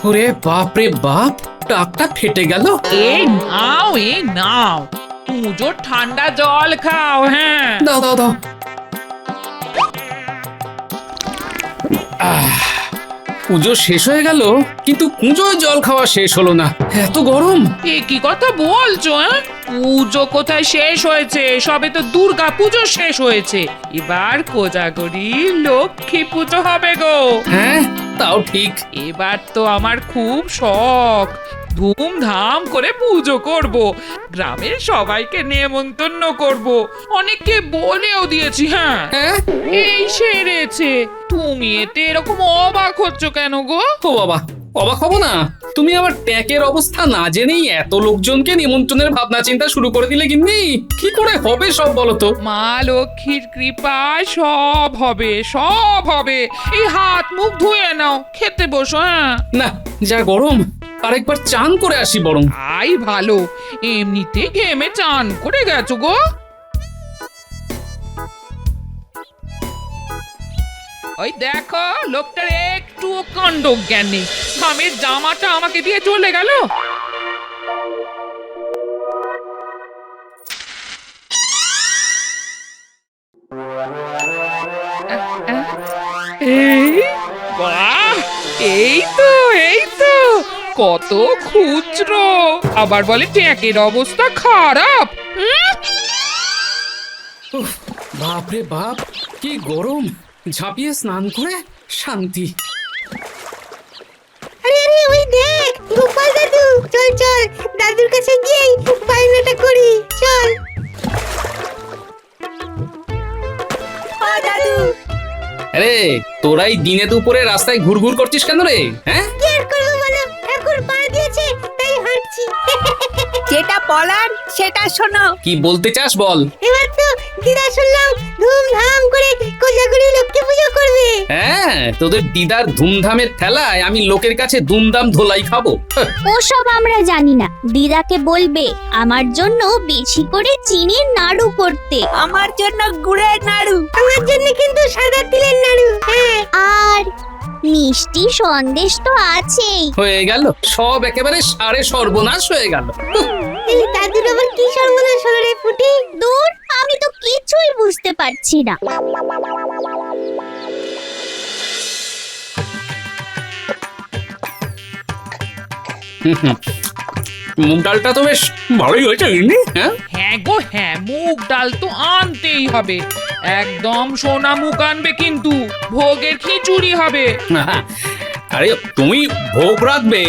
ওরে বাপ রে বাপ, টাকটা ফেটে গেল। এই নাও পুজোর ঠান্ডা জল খাও। হ্যাঁ, দাও দাও দাও। পুজো শেষ হয়ে গেল, কিন্তু পুজোয় জল খাওয়া শেষ হলো না, এত গরম। এ কি কথা বলছো? পুজো কোথায় শেষ হয়েছে? সবে তো দুর্গা পুজো শেষ হয়েছে, এবার কোজাগরি লক্ষ্মী পুজো হবে গো। হ্যাঁ, তাও ঠিক। এবার তো আমার খুব শখ, ধুমধাম করে পুজো করব, গ্রামের সবাইকে নেমন্তন্ন করব, অনেককে বলেও দিয়েছি। হ্যাঁ, হ্যাঁ, এই সেরেছে। তুমি এতে এরকম অবাক হচ্ছ কেন গো? ও বাবা, অবাক হবো না? তুমি আমার ট্যাকের অবস্থা না জেনেই এত লোকজনকে নিমন্ত্রণের ভাবনা চিন্তা শুরু করে দিলে গিন্নি। কি করে হবে সব বলো তো? মা লক্ষ্মীর কৃপায় সব হবে, সব হবে। এই হাত মুখ ধুয়ে নাও, খেতে বসো। হ্যাঁ, না, যা গরম, আরেকবার চান করে আসি বরং। আই ভালো, এমনিতে ঘেমে চান করে গেছো গো। ওই দেখো, লোকটার একটুও কাণ্ড জ্ঞান নেই, ঘামের জামাটা আমাকে দিয়ে চলে গেল। এই বাহ, এই তো কত খুচরো, আবার বলে ট্যাকের অবস্থা খারাপ। উফ, বাপ রে বাপ, কি গরম! ঝাঁপিয়ে স্নান করে শান্তি। আরে আরে ওই দেখ গোপাল দাদু, চল চল দাদুর কাছে গিয়েই বায়নাটা করি, চল। ও দাদু, আরে তোরাই দিনে দুপুরে রাস্তায় ঘুরঘুর করছিস কেন রে? হ্যাঁ, কি আর করবো বলো, ঠাকুর পা দিয়েছে তাই হাঁটছি। যেটা বলার সেটা শোনো। কি বলতে চাস বল। এবার তো দিদা শুনলাম ধুমধাম করে কোজাগরি লক্ষ্মী পুজো করবে। হ্যাঁ, তোদের দিদার ধুমধামের ঠেলায় আমি লোকের কাছে দুমদাম ধোলাই খাবো। ওসব আমরা জানি না। দিদাকে বলবে আমার জন্য বেশি করে চিনির নাড়ু করতে, আমার জন্য গুড়ের নাড়ু, আমার জন্য কিন্তু সাদা তিলের নাড়ু। হ্যাঁ, আর মিষ্টি সন্দেশ তো আছেই। হয়ে গেল, সব একেবারে সারে সর্বনাশ হয়ে গেল। এই দাদুর আবার কি সর্বনাশ হলো রে ফুটি? দূর, আমি তো কিছুই বুঝতে পারছি না। মুগ ডালটা তো বেশ ভালোই হয়েছে গিন্নি। হ্যাঁ, হ্যাঁ গো হ্যাঁ, মুগ ডাল তো আনতেই হবে, একদম সোনা মুগ আনবে, কিন্তু ভোগের খিচুড়ি হবে। আরে তুমি ভোগ রাখবে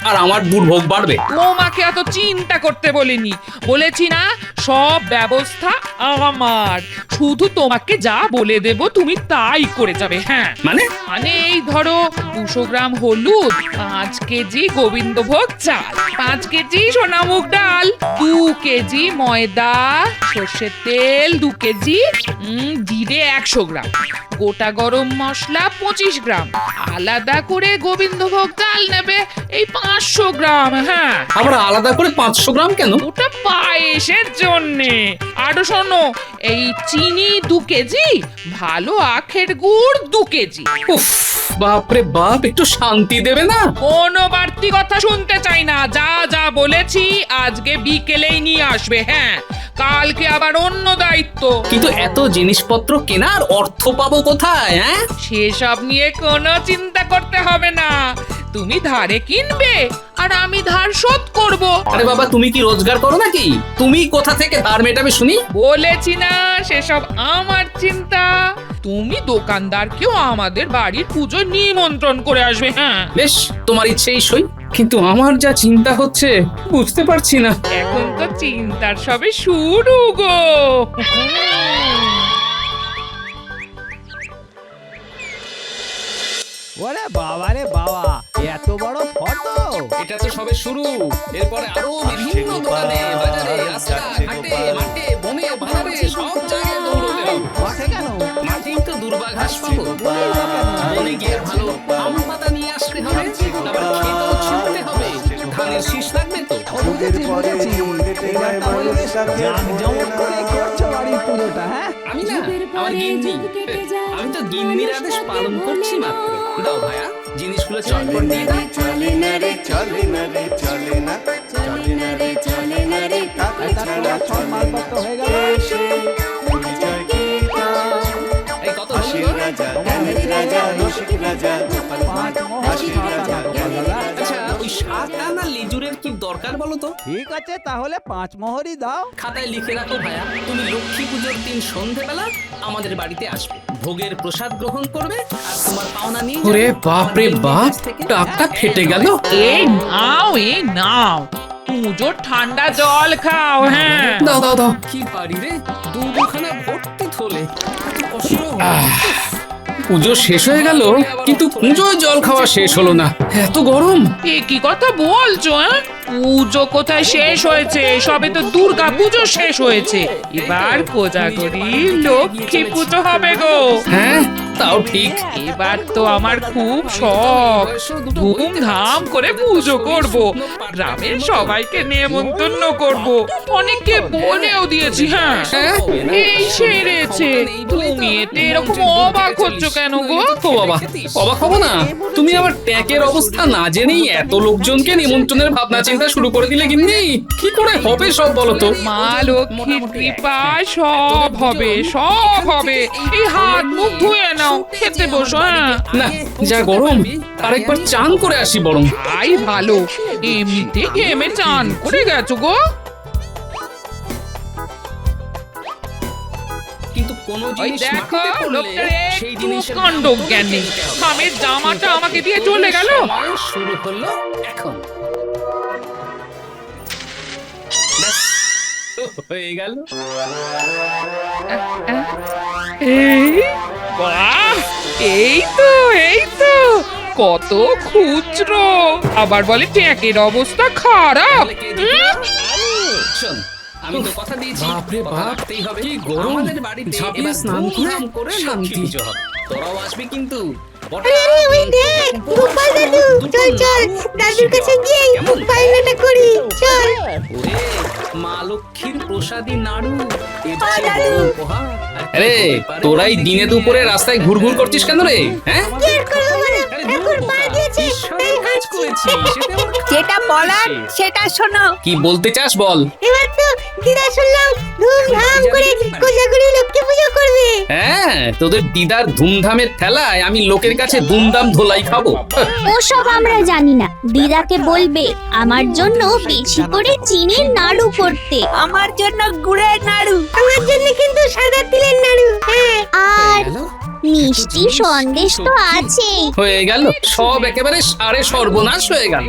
আর আমার দুর্ভোগ বাড়বে। তোমাকে এত চিন্তা করতে বলিনি, বলেছি না সব ব্যবস্থা আমার, শুধু তোমাকে যা বলে দেব তুমি তাই করে যাবে। হ্যাঁ, মানে মানে এই ধরো 200 গ্রাম হলুদ, 5 কেজি গোবিন্দভোগ চাল, 5 কেজি সোনামুগ ডাল, 2 কেজি ময়দা, সর্ষের তেল 2 কেজি, জিরে 100 গ্রাম, গোটা গরম মশলা 25 গ্রাম, আলাদা করে গোবিন্দভোগ চাল নেবে এই 500 গ্রাম। হ্যাঁ, আবার আলাদা করে 500 গ্রাম কেন? ওটা পায়েসের জন্যে। আর শোনো, এই চিনি 2 কেজি, ভালো আখের গুড় 2 কেজি। উফ, বাপরে বাপ, একটু শান্তি দেবে না? কোনো বাড়তি কথা শুনতে চাই না, যা যা বলেছি আজকে বিকেলেই নিয়ে আসবে। হ্যাঁ, কালকে আবার অন্য দায়িত্ব। কিন্তু এত জিনিসপত্র কেনার অর্থ পাবো কোথায়? হ্যাঁ, সেসব নিয়ে কোনো চিন্তা করতে হবে না, তুমি ধারে কিনবে আর আমি ধার শোধ করব। আরে বাবা, তুমি কি রোজগার করো নাকি? তুমি কোথা থেকে ধার মেটাবে শুনি? বলেছি না সেসব আমার চিন্তা, তুমি দোকানদারকেও আমাদের বাড়ির পুজো নিমন্ত্রণ করে আসবে। হ্যাঁ, বেশ, তোমার ইচ্ছেই সই, কিন্তু আমার যা চিন্তা হচ্ছে বুঝতে পারছি না। এখন তো চিন্তার সবে শুরু গো। ওরে বাবা রে বাবা, এত বড় ফটো! এটা তো সবে শুরু, এরপরে আরো বিভিন্ন দোকানে, বাজারে, রাস্তায়, ঘাটে, মাঠে, বনে, বাজারে সব জায়গায় দৌড়তে হবে। মাঠে কেন? মাঠেই তো দুর্বা ঘাস পাবো, বনে গিয়ে ভালো আম পাতা নিয়ে আসতে হবে, আবার খেতেও ছুটতে হবে, ধানের শীষ লাগবে তো। বুঝেছি, এবার তাহলে জাঁকজমক করে করছো বাড়ির পুজোটা। হ্যাঁ, আমি না, আমার গিন্নি, আমি তো গিন্নির আদেশ পালন করছি মাত্র। দাও ভাইয়া। জিনিসগুলো চটপট দিয়ে দাও। চলে না রে চলে না রে চলে না চলে না রে চলে না রে টাকা ছাড়া সব মালপত্র হয়ে গেল বিজয় গীতা এই কত হলো আশির গো? রাজা জ্ঞানের রাজা রসিক রাজা গোপাল ভাঁড় আশির রাজা গোপাল ভাঁড়। আচ্ছা ওই শাক না লিজুরের কি দরকার বলো তো? ঠিক আছে তাহলে 5 মোহরই দাও। খাতায় লিখে রাখো ভাইয়া, তুমি লক্ষ্মী পুজোর দিন সন্ধেবেলা আমাদের বাড়িতে আসবে, ভোগের প্রসাদ গ্রহণ করবে আর তোমার পাওনা নিয়ে যাবে। ওরে বাপ রে বাপ, টাকটা ফেটে গেল। এই নাও পুজোর ঠান্ডা জল খাও। হ্যাঁ দাও দাও দাও। কি পারি রে, দুখানা ভর্তি থলে, এত কষ্ট। পুজো শেষ হয়ে গেল, কিন্তু পুজোয় জল খাওয়া শেষ হলো না, এত গরম। এ কি কথা বলছো? পুজো কোথায় শেষ হয়েছে? সবে তো দুর্গা পুজো শেষ হয়েছে, এবার কোজাগরি লক্ষ্মী পুজো হবে গো। হ্যাঁ তাও ঠিক। এবার তো আমার খুব শখ, ধুমধাম করে পুজো করব, গ্রামের সবাইকে নেমন্তন্ন করব, অনেককে বলেও দিয়েছি। হ্যাঁ এই সেরেছে, তুমি এতে এরকম অবাক হচ্ছ কেন গো? ও বাবা, অবাক হবো না? তুমি আমার ট্যাকের অবস্থা না জেনেই এত লোকজনকে নিমন্ত্রণের ভাবনা চিন্তা শুরু করে দিলে গিন্নি। কি করে হবে সব বলো তো? মা লক্ষ্মীর কৃপায় সব হবে, সব হবে। এই হাত মুখ ধুয়ে নাও, খেতে বসো। হ্যাঁ না, যা গরম, আরেকবার চান করে আসি বরং। তাই ভালো, এমনিতে ঘেমে চান করে গেছো গো। কিন্তু কোনো ওই জিনিস দেখো মাটিতে পড়লে লোকটার সেই একটু জিনিসের কাণ্ড জ্ঞান নেই। স্বামীর জামাটা আমাকে দিয়ে চলে গেল। সময় শুরু হলো এখন। ব্যাস, হয়ে গেল। এই বাহ, এই তো কত খুচরো, আবার বলে ট্যাকের অবস্থা খারাপ। তাহলে কে জিতলো? শোন, আমি তো কথা দিয়েছি, বাপরে কথা বাপ, রাখতেই হবে। কি গরম। আমাদের বাড়িতে ঝাঁপিয়ে এবার স্নান করে ধুমধাম করে শান্তি। লক্ষ্মী পুজো হবে। তোরাও আসবি কিন্তু। ওই দেখ গোপাল দাদু, চল চল দাদুর কাছে গিয়ে বায়নাটা করি, চল। ওরে, মা লক্ষ্মীর প্রসাদী নাড়ু, এর ও চেয়ে দাদু। বড় উপহার আর কি আরে হতে পারে? তোরাই দিনে দুপুরে রাস্তায় ঘুরঘুর করছিস কেন রে? হ্যাঁ কি আর করবো বলো, আরে ঠাকুর ধুর, পা দিয়েছে ঈশ্বরের তাই কাজ হাঁটছি। করেছি, সেটা আমার যেটা বলার সেটা শোনো। কি বলতে চাস বল। এবার তো দিদা শুনলাম ধুমধাম করে কোজাগরি লক্ষ্মী পুজো করবে। হ্যাঁ, তোদের দিদার ধুমধামের ঠেলায় আমি লোকের কাছে দুমদাম ধোলাই খাবো। ওসব আমরা জানি না, দিদাকে বলবে আমার জন্য বেশি করে চিনির নাড়ু করতে। আমার জন্য গুড়ের নাড়ু, আমার জন্য কিন্তু সাদা তিলের নাড়ু। হ্যাঁ আর মিষ্টি সন্দেশ তো আছেই। হয়ে গেল, সব একেবারে সারে সর্বনাশ হয়ে গেল।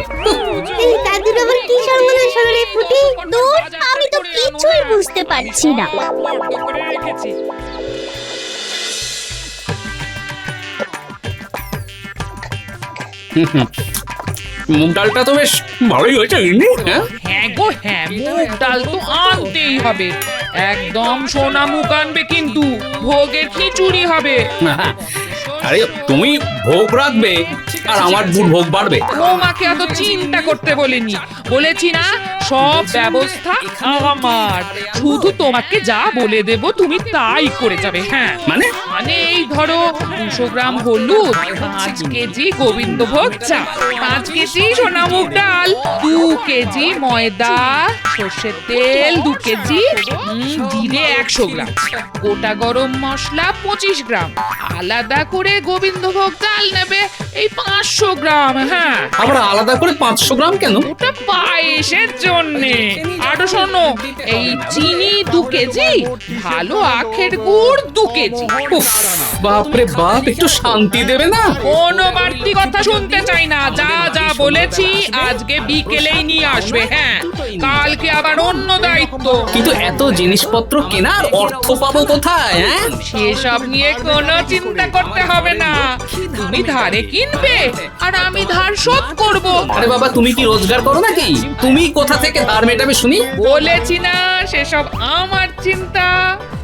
এই দাদুর আবার কি সর্বনাশ হলো রে পুটি? দূর, আমি তো কিছুই বুঝতে পারছি না। রেখেছি। মুগ ডালটা তো বেশ ভালোই হয়েছে গিন্নি। হ্যাঁ হ্যাঁ গো হ্যাঁ, মুগ ডাল তো আনতেই হবে, একদম সোনা মুখ আনবে, কিন্তু ভোগের খিচুড়ি হবে। আরে তুমি ভোগ রাখবে আর আমার বুড় ভোগ বাড়বে। বৌমাকে এত চিন্তা করতে বলিনি, বলেছি না সব ব্যবস্থা আমার, শুধু তোমাকে যা বলে দেব তুমি তাই করে যাবে। হ্যাঁ মানে মানে এই ধরো 200 গ্রাম হলুদ, 5 কেজি গোবিন্দভোগ চাল, 5 কেজি সোনামুগ ডাল, 2 কেজি ময়দা, সর্ষের তেল 2 কেজি, জিরে 100 গ্রাম, গোটা গরম মশলা 25 গ্রাম, আলাদা করে গোবিন্দভোগ চাল নেবে এই 500 গ্রাম। হ্যাঁ আবার আলাদা করে 500 গ্রাম কেন? ওটা পায়েসের জন্যে। আরো শোনো, এই চিনি 2 কেজি, ভালো আখের গুড় 2 কেজি। উফ, বাপরে বাপ, একটু শান্তি দেবে না? কোনো বাড়তি কথা শুনতে চাই না, যা যা বলেছি আজকে বিকেলেই নিয়ে আসবে। হ্যাঁ কালকে আবার অন্য দায়িত্ব। কিন্তু এত জিনিসপত্র কেনার অর্থ পাবো কোথায়? হ্যাঁ সেসব নিয়ে কোনো চিন্তা করতে হবে না, তুমি ধারে কিনবে আর আমি ধার শোধ করব। আরে বাবা, তুমি কি রোজগার করো নাকি? তুমি কোথা থেকে ধার মেটাবে শুনি? বলেছি না সেসব আমার চিন্তা।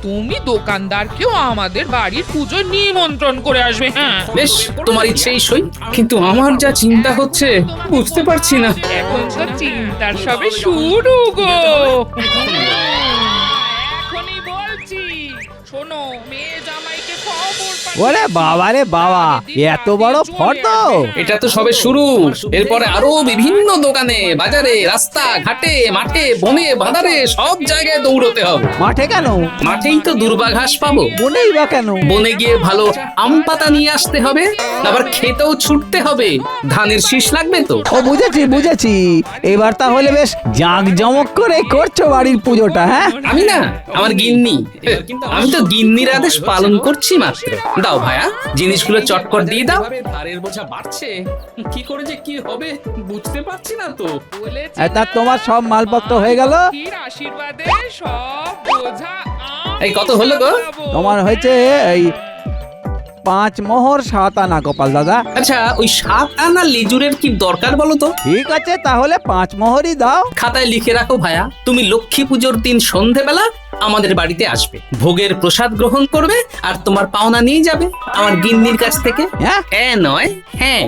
তুমি দোকানদারকেও আমাদের বাড়ির পুজো নিমন্ত্রণ করে আসবে। হ্যাঁ বেশ, তোমার ইচ্ছেই সই, কিন্তু আমার যা চিন্তা হচ্ছে বুঝতে পারছি না। এখন তো চিন্তার সবে শুরু গো। এখনই বলছি, শোনো, মেয়ে জামাইকে খবর ওরে বাবা রে বাবা, এত বড় ফটো! এটা তো সবে শুরু। এরপরে আরো বিভিন্ন দোকানে, বাজারে, রাস্তা ঘাটে, মাঠে, বনে, বাজারে সব জায়গায় দৌড়তে হবে। মাঠে কেন? মাঠেই তো দুর্বা ঘাস পাবো। বনেই বা কেন? বনে গিয়ে ভালো আম পাতা নিয়ে আসতে হবে, আবার খেতেও ছুটতে হবে। ধানের শীষ লাগবে তো। ও বুঝেছি বুঝেছি, এবার তাহলে বেশ জাঁকজমক করে করছো বাড়ির পুজোটা, হ্যাঁ? আমি না, আমার গিন্নি। আমি তো গিন্নির আদেশ পালন করছি মাত্র। দাও ভাইয়া, জিনিসগুলো চটকট দিয়ে দাও। ধারের বোঝা বাড়ছে, কি করে যে কি হবে বুঝতে পারছি না তো। বলেছে তা তোমার সব মালপত্র হয়ে গেল? লক্ষ্মীর আশীর্বাদে সব বোঝা এই কত হলো গো? তোমার হয়েছে এই 5 মোহর 7 আনা, গোপাল দাদা। আচ্ছা, ওই 7 আনা লেজুরের কি দরকার বলো তো? ঠিক আছে, তাহলে 5 মোহরই দাও। খাতায় লিখে রাখো ভাইয়া, তুমি লক্ষ্মী পুজোর দিন সন্ধেবেলা আমাদের বাড়িতে আসবে, ভোগের প্রসাদ গ্রহণ করবে, আর তোমার পাওনা নিয়ে যাবে আমার গিন্নির কাছ থেকে। হ্যাঁ? হ্যাঁ নয় হ্যাঁ।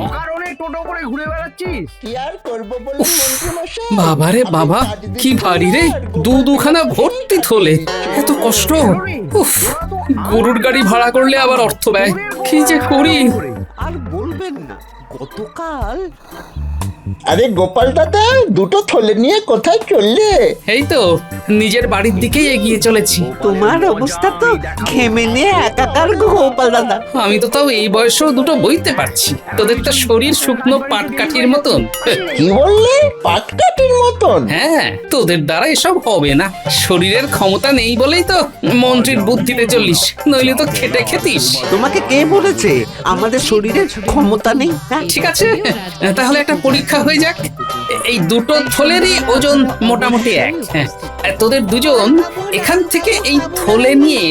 বাবারে বাবা, কি ভারী রে, দুখানা ভর্তি থলে, এত কষ্ট। উফ, গরুর গাড়ি ভাড়া করলে আবার অর্থ ব্যয়, কি যে করি। আর বলবেন না, গতকাল আরে গোপাল দাদা, দুটো থলে নিয়ে কোথায় চললে? এই তো নিজের বাড়ির দিকেই এগিয়ে চলেছি। তোমার অবস্থা তো ঘেমে নিয়ে একাকার গো গোপাল দাদা। আমি তো তাও এই বয়সেও দুটো বইতে পারছি, তোদের তো শরীর শুকনো পাটকাঠির মতন। কি বললে? পাটকাঠির মতন? হ্যাঁ, তোদের দ্বারা এসব হবে না। শরীরের ক্ষমতা নেই বলেই তো মন্ত্রীর বুদ্ধিতে চলিস, নইলে তো খেটে খেতিস। তোমাকে কে বলেছে আমাদের শরীরের ক্ষমতা নেই? হ্যাঁ? ঠিক আছে, তাহলে একটা পরীক্ষা হয়ে যাক। এই দুটো থলেরই ওজন মোটামুটি এক। হ্যাঁ, আর তোদের দুজন এখান থেকে এই থলে নিয়ে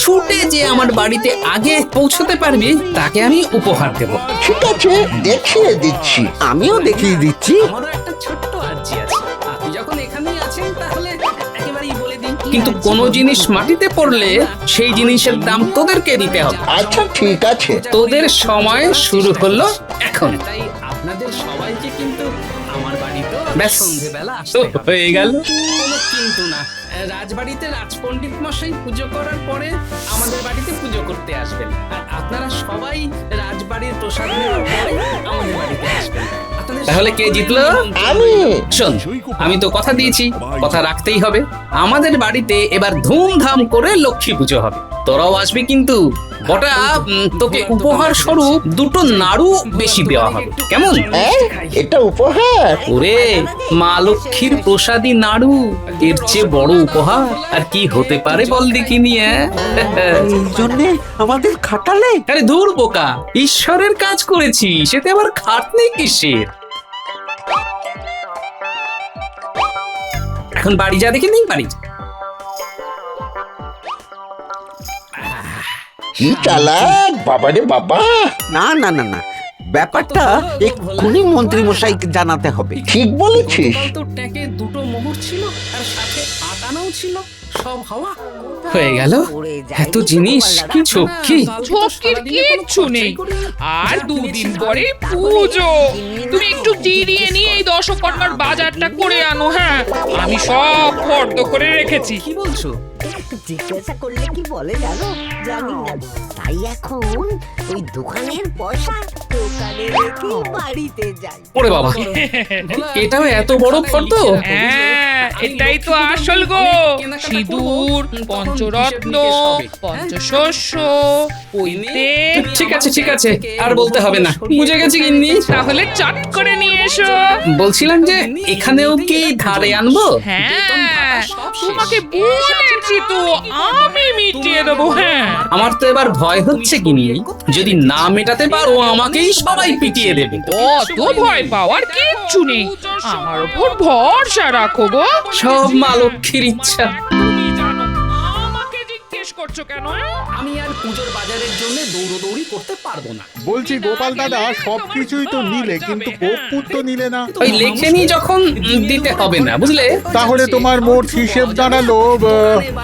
ছুটে যে আমার বাড়িতে আগে পৌঁছতে পারবি, তাকে আমি উপহার দেব। ঠিক আছে, দেখিয়ে দিচ্ছি। আমিও দেখিয়ে দিচ্ছি। আমারও একটা ছোট্ট আর্জি আছে। আপনি যখন এখানেই আছেন তাহলে একেবারেই বলে দিন, কিন্তু কোনো জিনিস মাটিতে পড়লে সেই জিনিসের দাম তোদেরকে দিতে হবে। আচ্ছা ঠিক আছে। তোদের সময় শুরু হলো এখন। তাই আপনাদের সবাইকে কিন্তু আমার বাড়িতে সন্ধ্যেবেলা আসতে হবে। হয়ে গেল। কোনো কিন্তু না, রাজবাড়িতে রাজপণ্ডিত মশাই পুজো করার পরে আমাদের বাড়িতে পুজো করতে আসবেন, আর আপনারা সবাই রাজবাড়ির প্রসাদ নেওয়ার পরে আমাদের বাড়িতে আসবেন। তাহলে কে জিতলো? আমি। শোন, আমি তো কথা দিয়েছি, কথা রাখতেই হবে। আমাদের বাড়িতে এবার ধুমধাম করে লক্ষ্মী পুজো হবে, তোরাও আসবি কিন্তু। বটা, তোকে উপহার স্বরূপ দুটো নাড়ু বেশি দেওয়া হবে, কেমন? এটা উপহার? ওরে, মা লক্ষ্মীর প্রসাদী নাড়ু, এর চেয়ে বড় উপহার আর কি হতে পারে বল দেখিনি? এই জন্যে আমাদের খাটালে? আরে ধুর বোকা, ঈশ্বরের কাজ করেছি, সেতে আবার খাটনি কিসের? এখন বাড়ি যা, দেখে নিন বাড়ি যা। কি চালাক বাবারে বাবা! না না না না, ব্যাপারটা এক্ষুনি মন্ত্রী মশাইকে জানাতে হবে। ঠিক বলেছিস। তো ট্যাঁকে দুটো মোহর ছিল, আর সাথে 8 আনাও ছিল, সব হাওয়া হয়ে গেল। এত জিনিস, কি ঝক্কি। ঝক্কির কিচ্ছু নেই। আর 2 দিন পরে পুজো। তুমি একটু জিরিয়ে নিয়ে এই দশকর্মার বাজারটা করে আনো। হ্যাঁ, আমি সব ফর্দ করে রেখেছি। কি বলছো? জিজ্ঞাসা করলে কি বলে জানো? জানি না, তাই এখন ওই দোকানের পয়সা দোকানে রেখে বাড়িতে যাই। ওরে বাবা, এটাও এত বড় ফর্দ? হ্যাঁ, এটাই তো আসল গো। সিঁদুর, পঞ্চরত্ন, পঞ্চশস্য, পৈতে। ঠিক আছে ঠিক আছে, আর বলতে হবে না, বুঝে গেছি গিন্নি। তাহলে চট করে নিয়ে এসো। বলছিলাম যে এখানেও কি ধারে আনবো? হ্যাঁ, তোমাকে বলেছি তো, আমি মিটিয়ে দেবো। হ্যাঁ, আমার তো এবার ভয় হচ্ছে গিন্নি, যদি না মেটাতে পারো আমাকেই সবাই পিটিয়ে দেবে। অত ভয় পাওয়ার কিচ্ছু নেই, আমার উপর ভরসা রাখো গো। সব মা লক্ষ্মীর ইচ্ছা। তুমি জানো, আমাকে জিজ্ঞেস করছো কেন? আমি আর পুজোর বাজারের জন্য দৌড়দৌড়ি করতে পারবো না। বলছি গোপাল দাদা, সবকিছুই তো নিলে, কিন্তু কর্পূর তো নিলে না। ওই লেখেনি যখন দিতে হবে না, বুঝলে? তাহলে তোমার মোট হিসেব দাঁড়ালো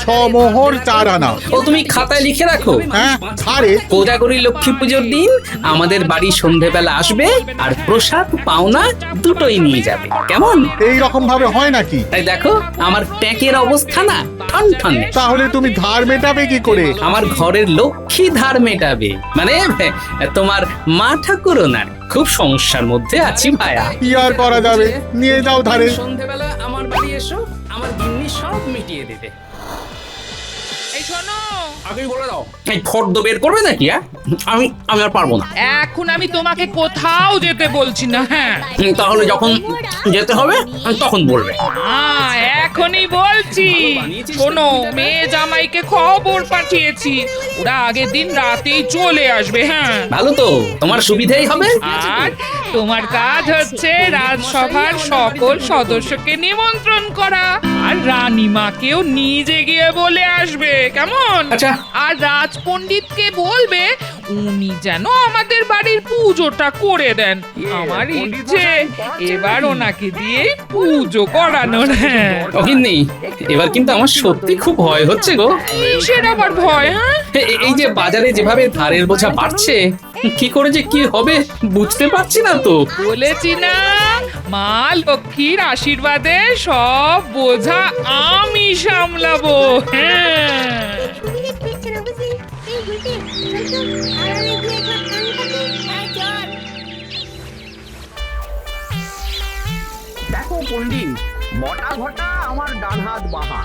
6 মোহর 4 আনা। ও তুমি খাতায় লিখে রাখো। হ্যাঁ, আরে কোজাগরী লক্ষ্মী পুজোর দিন আমাদের বাড়ি সন্ধেবেলা আসবে, আর প্রসাদ পাওনা দুটোই নিয়ে যাবে, কেমন? এই রকম ভাবে হয় নাকি? তাই দেখো আমার ট্যাঁকের অবস্থা না, ঠান ঠান নেই। তাহলে তুমি ধার মেটাবে কি করে? আমার ঘরের লক্ষ্মী ধার মেটাবে, মানে তোমার মা ঠাকুরনার খুব সমস্যার মধ্যে আছি ভায়া। কি আর করা যাবে, নিয়ে যাও ধারে। সন্ধেবেলা আমার বাড়ি এসো, আমার গিন্নি সব মিটিয়ে দেবে। এই শোনো, আগে বলে দাও, এই ফর্দ বের করবে নাকি? আমি আর পারবো না। এখন আমি তোমাকে কোথাও যেতে বলছি না। হ্যাঁ, তাহলে যখন যেতে হবে তখন বলবে। এখনই বলছি। শোনো, মেয়ে জামাইকে খবর পাঠিয়েছি, ওরা আগের দিন রাতেই চলে আসবে। হ্যাঁ, ভালো তো, তোমার সুবিধাই হবে। আর তোমার কাজ হচ্ছে রাজসভার সকল সদস্যকে নিমন্ত্রণ করা, আর রানীমাকেও নিজে গিয়ে বলে আসবে, কেমন? আচ্ছা। আর রাজপণ্ডিতকে বলবে উনি যেন আমাদের বাড়ির পুজোটা করে দেন। আমার ইচ্ছে এবার ওনাকে দিয়ে পুজো করানোর। হ্যাঁ, অহিনী, এবার কিন্তু আমার সত্যি খুব ভয় হচ্ছে গো। কিসের আবার ভয়? হ্যাঁ, এই যে বাজারে যেভাবে ধারের বোঝা বাড়ছে, কি করে যে কি হবে বুঝতে পারছি না তো। বলেছি না, মা লক্ষ্মীর আশীর্বাদে সব বোঝা আমি সামলাবো। হ্যাঁ, দেখো পণ্ডিত, বটা ঘটা আমার ডান হাত বাহা,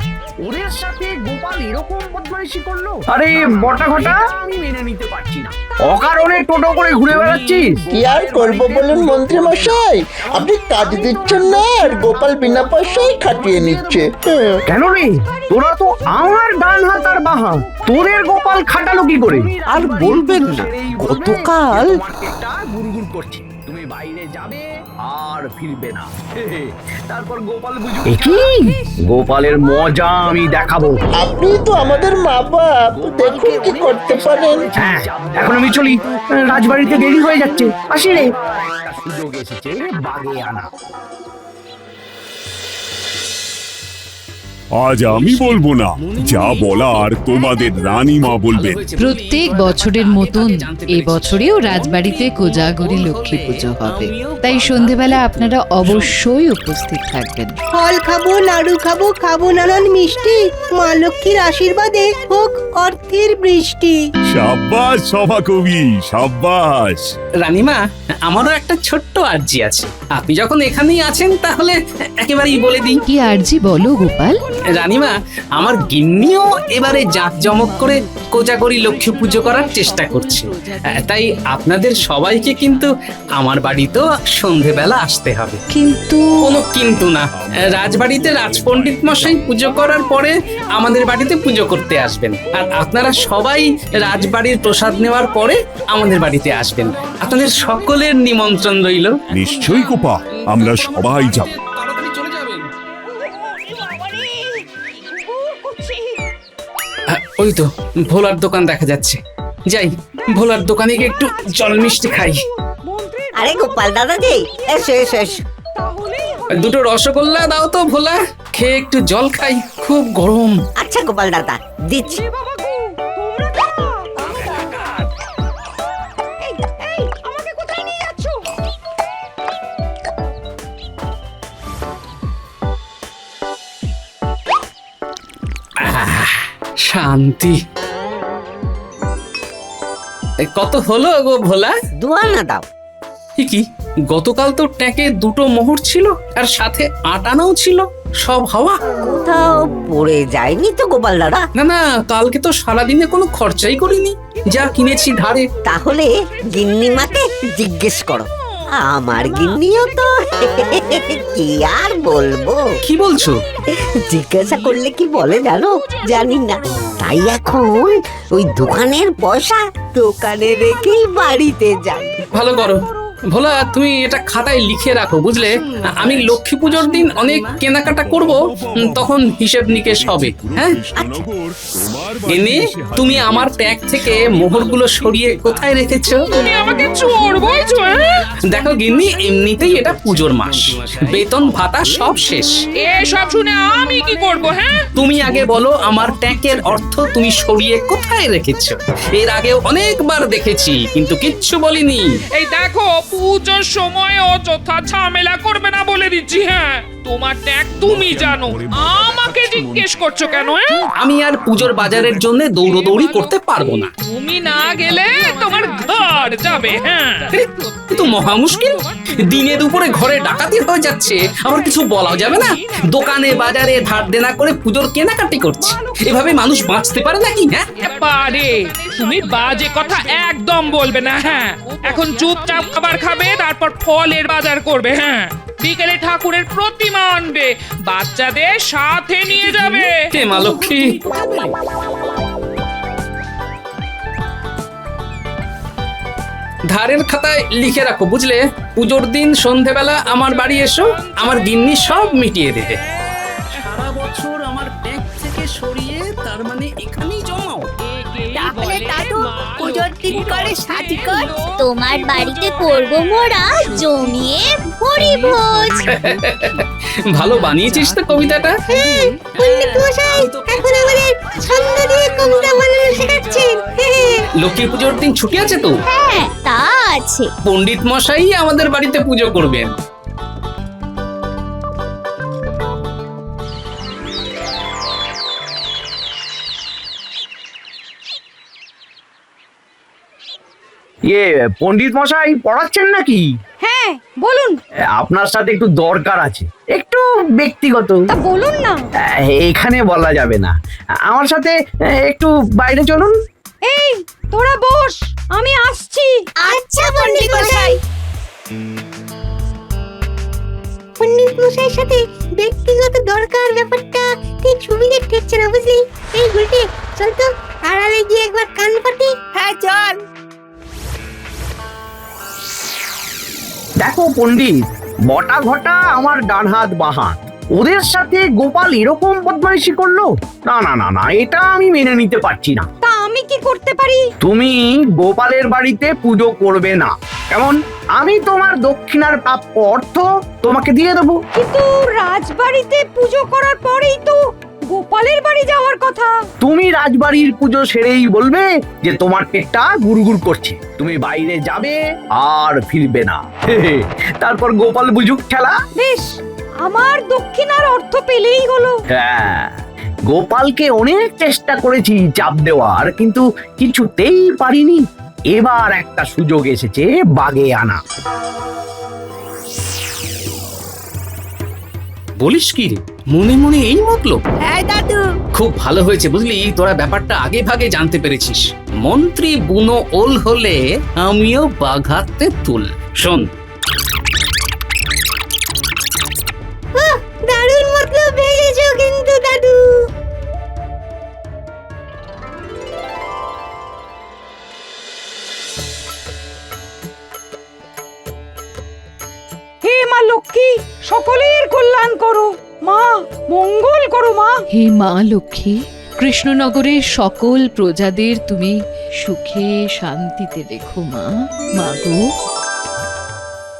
ওদের সাথে গোপাল এরকম বদমাইশি করলো। আরে বটা ঘটা, আমি মেনে নিতে পারছি না। অকারণে টোটো করে ঘুরে বেড়াচ্ছিস। কি আর করবো বলুন মন্ত্রী মশাই, আপনি কাজ দিচ্ছেন না আর গোপাল বিনা পয়সায় খাটিয়ে নিচ্ছে। কেন রে, তোরা তো আমার ডান হাত আর বাহা, তোদের গোপাল খাটালো কি করে? আর বলবেন না, গতকাল গুড়গুড় করছে, তুমি বাইরে যাবে আর ফিরবে না। তারপর গোপাল কি, গোপালের মজা আমি দেখাবো। আপনি তো আমাদের মা বাপ, দেখুন কি করতে পারেন। হ্যাঁ, এখন আমি চলি, রাজবাড়িতে দেরি হয়ে যাচ্ছে, আসি রে। সুযোগ এসেছে বাগে আনা। আজ আমি বলবো না, যা বলার তোমাদের রানীমা বলবেন। প্রত্যেক বছরের মতন এবছরেও রাজবাড়িতে কোজাগরী লক্ষ্মী পুজো হবে, তাই সন্ধেবেলা আপনারা অবশ্যই উপস্থিত থাকবেন। ফল খাবো, নাড়ু খাবো, খাবো নানান মিষ্টি, মা লক্ষ্মীর আশীর্বাদে হোক অর্থের বৃষ্টি। সাব্বাস সভাকবি, সাব্বাস। রানীমা, আমারও একটা ছোট্ট আর্জি আছে। আপনি যখন এখানেই আছেন তাহলে একেবারেই বলে দিই। কি আর্জি বলো গোপাল? রানীমা, আমার গিন্নিও এবারে জাঁকজমক করে কোজাগরী লক্ষ্মী পুজো করার চেষ্টা করছে, তাই আপনাদের সবাইকে কিন্তু আমার বাড়িতেও সন্ধেবেলা আসতে হবে। কিন্তু কোনো কিন্তু না, রাজবাড়িতে রাজপণ্ডিত মশাই পুজো করার পরে আমাদের বাড়িতে পুজো করতে আসবেন, আর আপনারা সবাই রাজবাড়ির প্রসাদ নেওয়ার পরে আমাদের বাড়িতে আসবেন। আপনাদের সকলের নিমন্ত্রণ রইল। নিশ্চয়ই গোপা, আমরা সবাই যাব। তাড়াতাড়ি চলে যাবেন। ওই তো ভোলার দোকান দেখা যাচ্ছে, যাই ভোলার দোকানে গিয়ে একটু জল মিষ্টি খাই। আরে গোপাল দাদা যে, এসো এসো এসো। দুটো রসগোল্লা দাও তো ভোলা, খেয়ে একটু জল খাই, খুব গরম। আচ্ছা গোপাল দাদা, দিচ্ছি। শান্তি। কত হলো গো ভোলা? 2 আনা দাও। কি, গতকাল তো ট্যাঁকে 2টো মোহর ছিল আর সাথে 8 আনাও ছিল, সব হাওয়া। কোথাও পড়ে যায়নি তো গোপাল দাদা? না না, কালকে তো সারাদিনে কোনো খরচাই করিনি, যা কিনেছি ধারে। তাহলে গিন্নিমাকে জিজ্ঞেস করো, আমার গিন্নিও তো কি আর বলবো। কি বলছো? জিজ্ঞাসা করলে কি বলে জানো? জানি না, তাই এখন ওই দোকানের পয়সা দোকানে রেখেই বাড়িতে যাই। ভালো করো ভোলা, তুমি এটা খাতায় লিখে রাখো, বুঝলে? আমি লক্ষ্মী পুজোর দিন অনেক কেনাকাটা করব, তখন হিসেব নিকেশ হবে। হ্যাঁ গিন্নি, তুমি আমার ট্যাগ থেকে মোহরগুলো সরিয়ে কোথায় রেখেছো? তুমি আমাকে চোর বলছো? দেখো গিন্নি, এমনিতেই এটা পুজোর মাস, বেতন ভাতা সব শেষ। এসব শুনে আমি কি করব? হ্যাঁ, তুমি আগে বলো, আমার ট্যাগের অর্থ তুমি সরিয়ে কোথায় রেখেছো? এর আগেও অনেকবার দেখেছি, কিন্তু কিচ্ছু বলিনি। এই দেখো, পুজোর সময় অযথা ঝামেলা করবে না বলে দিচ্ছি। হ্যাঁ, তোমার ট্যাগ তুমি জানো, আমাকে জিজ্ঞেস করছো কেন? আমি আর পুজোর বাজারের জন্য দৌড়দৌড়ি করতে পারবো না। তুমি না গেলে তোমার ঘর যাবে। হ্যাঁ, তো মহা মুশকিল, দিনে দুপুরে ঘরে ডাকাতি হয়ে যাচ্ছে, আবার কিছু বলাও যাবে না। দোকানে বাজারে ধার দেনা করে পুজোর কেনাকাটি করছি, এভাবে মানুষ বাঁচতে পারে নাকি? হ্যাঁ পারে। তুমি বাজে কথা একদম বলবে না। হ্যাঁ, এখন চুপচাপ খাবার খাবে, তারপর ফলের বাজার করবে। হ্যাঁ, বিকেলে ঠাকুরের প্রতিমা আনবে, বাচ্চাদের সাথে নিয়ে যাবে। হে মা লক্ষ্মী। ধারের খাতায় লিখে রাখো, বুঝলে? পুজোর দিন সন্ধেবেলা আমার বাড়ি এসো, আমার গিন্নি সব মিটিয়ে দেবে। সারা বছর আমার ব্যাংক থেকে সরিয়ে তার মানে এখানেই জমাও। তাহলে দাদু পুজোর দিন করে সাজি কর। তোমার বাড়িতে করব মোরা জমিয়ে ভরি ভোজ। ভালো বানিয়েছিস তো কবিতাটা। পণ্ডিত মশাই এখন আমাদের ছন্দ দিয়ে কবিতা বানানো শেখাচ্ছেন। লক্ষ্মী পুজোর দিন ছুটি আছে তো? হ্যাঁ, তা আছে। পণ্ডিত মশাই আমাদের বাড়িতে পুজো করবেন। পণ্ডিত মশাই পড়াচ্ছেন নাকি? হ্যাঁ বলুন। আপনার সাথে একটু দরকার আছে, একটু ব্যক্তিগত। বলুন না। এখানে বলা যাবে না, আমার সাথে একটু বাইরে চলুন। এই তোরা বস, আমি আসছি। আচ্ছা পণ্ডিত মশাই। পণ্ডিত মশাইয়ের সাথে ব্যক্তিগত দরকার ব্যাপারটা ঠিক সুবিধে ঠেকছে না, বুঝলি? এই গুলটি চল তো আড়ালে গিয়ে একবার কান পাতি। হ্যাঁ চল। দেখো পণ্ডিত, বটা ঘটা আমার ডান হাত বাঁ হাত, ওদের সাথে গোপাল এরকম বদমাইশি করলো। না না না না, এটা আমি মেনে নিতে পারছি না। তা আমি কি করতে পারি? তুমি গোপালের বাড়িতে পুজো করবে না, কেমন? আমি তোমার দক্ষিণার প্রাপ্য অর্থ তোমাকে দিয়ে দেবো। কিন্তু রাজবাড়িতে পুজো করার পরেই তো গোপালের বাড়ি যাওয়ার কথা। তুমি রাজবাড়ির পুজো সেরেই বলবে যে তোমার পেটটা গুড়গুড় করছে, তুমি বাইরে যাবে আর ফিরবে না। তারপর গোপাল বুঝুক খেলা। বেশ, আমার দক্ষিণার অর্থ পেলেই হলো। হ্যাঁ, গোপালকে অনেক চেষ্টা করেছি চাপ দেওয়ার, কিন্তু কিছুতেই পারিনি। এবার একটা সুযোগ এসেছে বাগে আনা। বলিস কি রে, মনে মনে এই মতলব? হ্যাঁ দাদু। খুব ভালো হয়েছে, বুঝলি? তোরা ব্যাপারটা আগে ভাগে জানতে পেরেছিস। মন্ত্রী বুনো ওল হলে আমিও বাঘাতে তুল। শোন, দারুণ মতলব ভেবেছো কিন্তু দাদু। হে মা লক্ষ্মী, সকলের কল্যাণ করো। মা মঙ্গল করো। মা হে মা লক্ষ্মী, কৃষ্ণনগরের সকল প্রজাদের তুমি সুখে শান্তিতে রেখো মা। মাগো,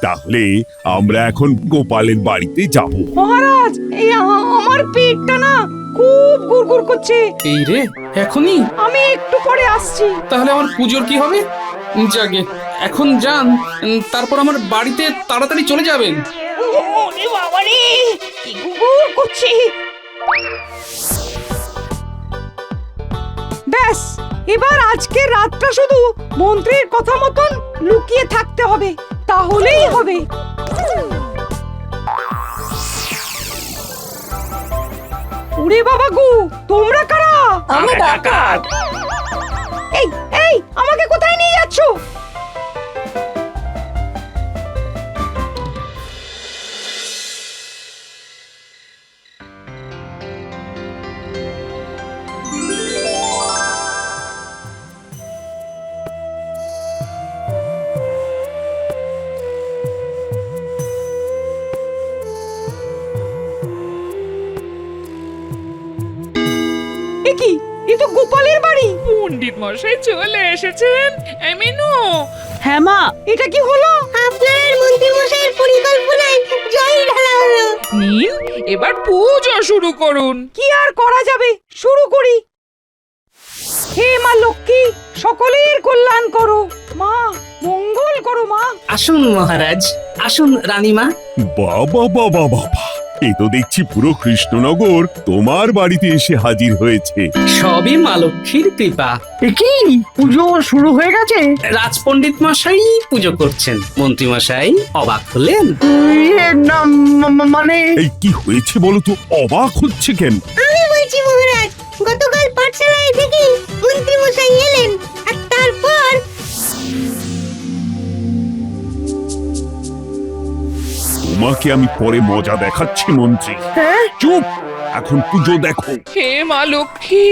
তাহলে আমরা এখন গোপালের বাড়িতে যাব। মহারাজ, এই আমার পেটটা না খুব গুড়গুড় করছে। এই রে, এখনই? আমি একটু পরে আসছি। তাহলে আমার পুজোর কি হবে? জাগে এখন যান, তারপর আমার বাড়িতে তাড়াতাড়ি চলে যাবেন। ওরে বাবা রে, কি গুড়গুড় করছে। ব্যাস, এবার আজকে রাতটা শুধু মন্ত্রীর কথা মতন লুকিয়ে থাকতে হবে, তাহলেই হবে। ওরে বাবা গো, তোমরা কারা? আমরা ডাকাত। এই এই, আমাকে কোথায় নিয়ে যাচ্ছো? কি, এ তো গোপালের বাড়ি। পণ্ডিত মশাই চলে এসেছেন। এমিনু, হ্যাঁ মা, এটা কি হলো? আপনার মন্ত্রী মশাইয়ের পরিকল্পনায় জল ঢালা হলো। নিন, এবার পুজো শুরু করুন। কি আর করা যাবে, শুরু করি। হে মা লক্ষ্মী, সকলের কল্যাণ করো। মা মঙ্গল করো মা। আসুন মহারাজ, আসুন রানীমা। বাবা বাবা বাবা, এ তো দেখছি পুরো কৃষ্ণনগর তোমার বাড়িতে এসে হাজির হয়েছে। সবই মা লক্ষ্মীর কৃপা। কি পুজো শুরু হয়ে গেছে? রাজপণ্ডিত মশাই পুজো করছেন। মন্ত্রী মশাই অবাক হলেন? না মানে এই কি হয়েছে বলো তো, অবাক হচ্ছে কেন? আমি বলছি মহারাজ, গতকাল পাঠশালায় থেকে মন্ত্রী মশাই এলেন আর তারপর তোমাকে আমি পরে মজা দেখাচ্ছি মন্ত্রী। চুপ, এখন পুজো দেখো। হে মা লক্ষ্মী,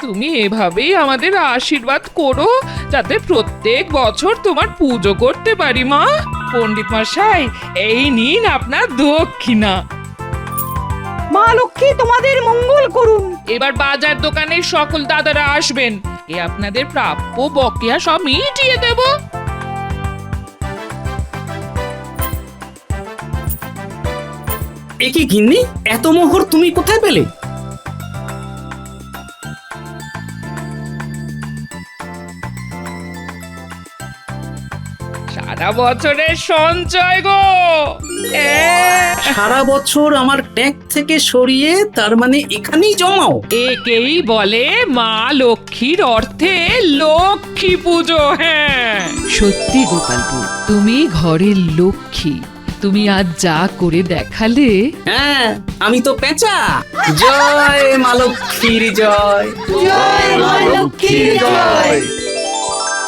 তুমি এভাবেই আমাদের আশীর্বাদ করো যাতে প্রত্যেক বছর তোমার পুজো করতে পারি মা। পণ্ডিত মশাই, এই নিন আপনার দক্ষিণা। মা লক্ষ্মী তোমাদের মঙ্গল করুন। এবার বাজার দোকানের সকল দাদারা আসবেন, এ আপনাদের প্রাপ্য বকেয়া সব মিটিয়ে দেব। এ কি গিন্নি, এত মোহর তুমি কোথায় পেলে? সারা বছরের সঞ্চয় গো। সারা বছর আমার ট্যাগ থেকে সরিয়ে তার মানে এখানেই জমাও? একেই বলে মা লক্ষ্মীর অর্থে লক্ষ্মী পুজো। হ্যাঁ সত্যি গোপালপুর, তুমি ঘরের লক্ষ্মী। তুমি আজ যা করে দেখালে। হ্যাঁ, আমি তো পেঁচা। জয় মা লক্ষ্মীর জয়। জয় মা লক্ষ্মীর জয়।